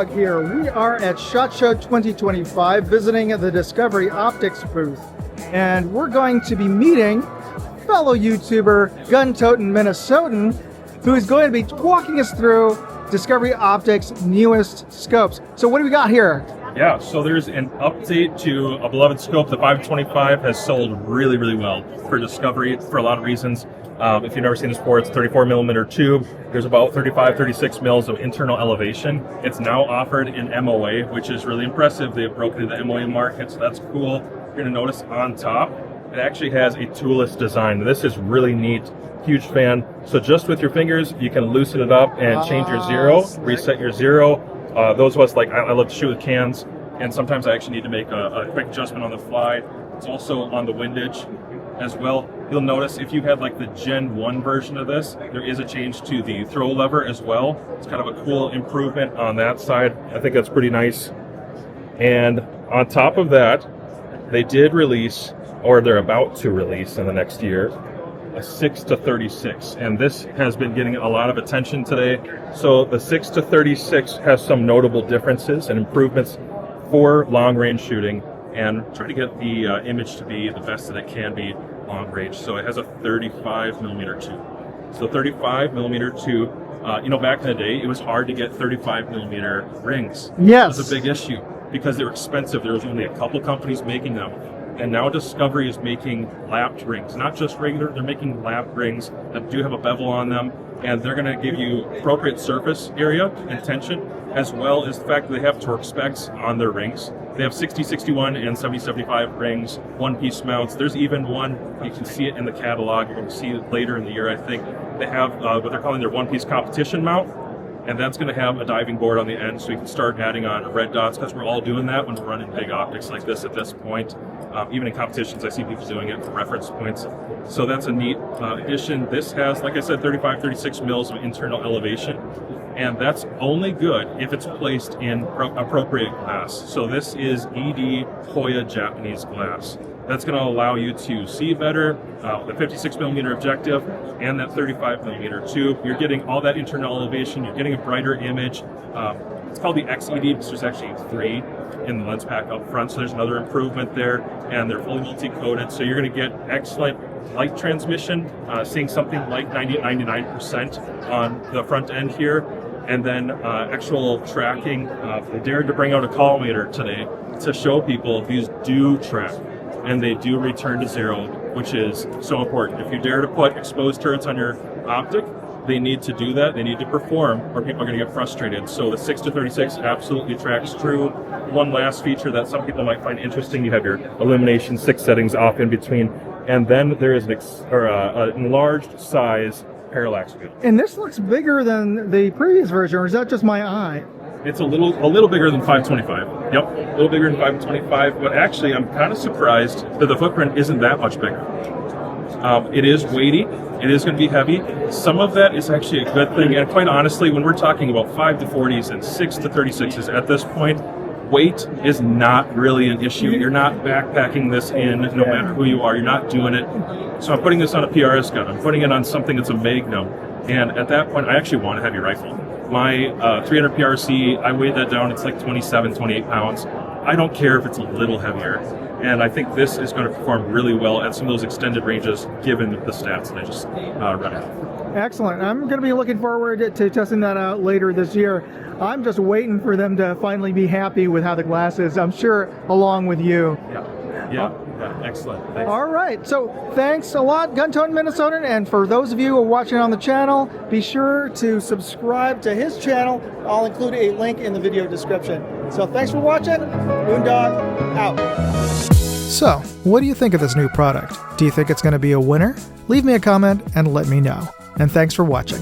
Moondog here. We are at SHOT Show 2025 visiting the Discovery Optics booth. And we're going to be meeting fellow YouTuber, gun-toting Minnesotan, who is going to be walking us through Discovery Optics' newest scopes. So what do we got here? Yeah, so there's an update to a beloved scope. The 525 has sold really, really well for Discovery for a lot of reasons. If you've never seen this before, it's a 34 millimeter tube. There's about 35, 36 mils of internal elevation. It's now offered in MOA, which is really impressive. They've broken into the MOA market, so that's cool. You're gonna notice on top, it actually has a toolless design. This is really neat. Huge fan. So just with your fingers, you can loosen it up and change your zero, reset your zero. Those of us, like, I love to shoot with cans, and sometimes I actually need to make a quick adjustment on the fly. It's also on the windage as well. You'll notice if you had like the Gen 1 version of this, there is a change to the throw lever as well. It's kind of a cool improvement on that side. I think that's pretty nice. And on top of that, they did release, or they're about to release in the next year, a 6-36, and this has been getting a lot of attention today. So the 6-36 has some notable differences and improvements for long-range shooting, and try to get the image to be the best that it can be long range. So it has a 35 millimeter tube. So 35 millimeter tube, back in the day, it was hard to get 35 millimeter rings. Yes. It was a big issue because they were expensive. There was only a couple companies making them. And now Discovery is making lapped rings, not just regular, they're making lapped rings that do have a bevel on them, and they're gonna give you appropriate surface area and tension, as well as the fact that they have torque specs on their rings. They have 60, 61, and 70, 75 rings, one-piece mounts. There's even one, you can see it in the catalog, you're gonna see it later in the year, I think. They have what they're calling their one-piece competition mount, and that's going to have a diving board on the end, so you can start adding on red dots, because we're all doing that when we're running big optics like this at this point. Even in competitions, I see people doing it for reference points. So that's a neat addition. This has, like I said, 35, 36 mils of internal elevation, and that's only good if it's placed in appropriate glass. So this is ED-PRS Japanese glass. That's going to allow you to see better, the 56 millimeter objective and that 35 millimeter tube. You're getting all that internal elevation, you're getting a brighter image. It's called the XED because there's actually 3 in the lens pack up front, so there's another improvement there, and they're fully multi-coated, so you're going to get excellent light transmission, seeing something like 99% on the front end here, and then actual tracking. They dared to bring out a collimator today to show people these do track, and they do return to zero, which is so important. If you dare to put exposed turrets on your optic, they need to do that. They need to perform, or people are going to get frustrated. So the 6-36 absolutely tracks true. One last feature that some people might find interesting: you have your illumination 6 settings off in between, and then there is an enlarged size parallax wheel. And this looks bigger than the previous version, or is that just my eye? It's a little bigger than 525. Yep, a little bigger than 525. But actually, I'm kind of surprised that the footprint isn't that much bigger. It is weighty. It is going to be heavy. Some of that is actually a good thing. And quite honestly, when we're talking about 5-40s and 6-36s at this point, weight is not really an issue. You're not backpacking this in no matter who you are. You're not doing it. So I'm putting this on a PRS gun. I'm putting it on something that's a Magnum. And at that point, I actually want a heavy rifle. My 300 PRC, I weighed that down. It's like 27, 28 pounds. I don't care if it's a little heavier. And I think this is going to perform really well at some of those extended ranges, given the stats that I just read out. Excellent. I'm going to be looking forward to testing that out later this year. I'm just waiting for them to finally be happy with how the glass is, I'm sure, along with you. Yeah, excellent. Thanks. All right, so thanks a lot, Gun-Toting Minnesotan, and for those of you who are watching on the channel, be sure to subscribe to his channel. I'll include a link in the video description. So thanks for watching. Moondog out. So, what do you think of this new product? Do you think it's going to be a winner? Leave me a comment and let me know. And thanks for watching.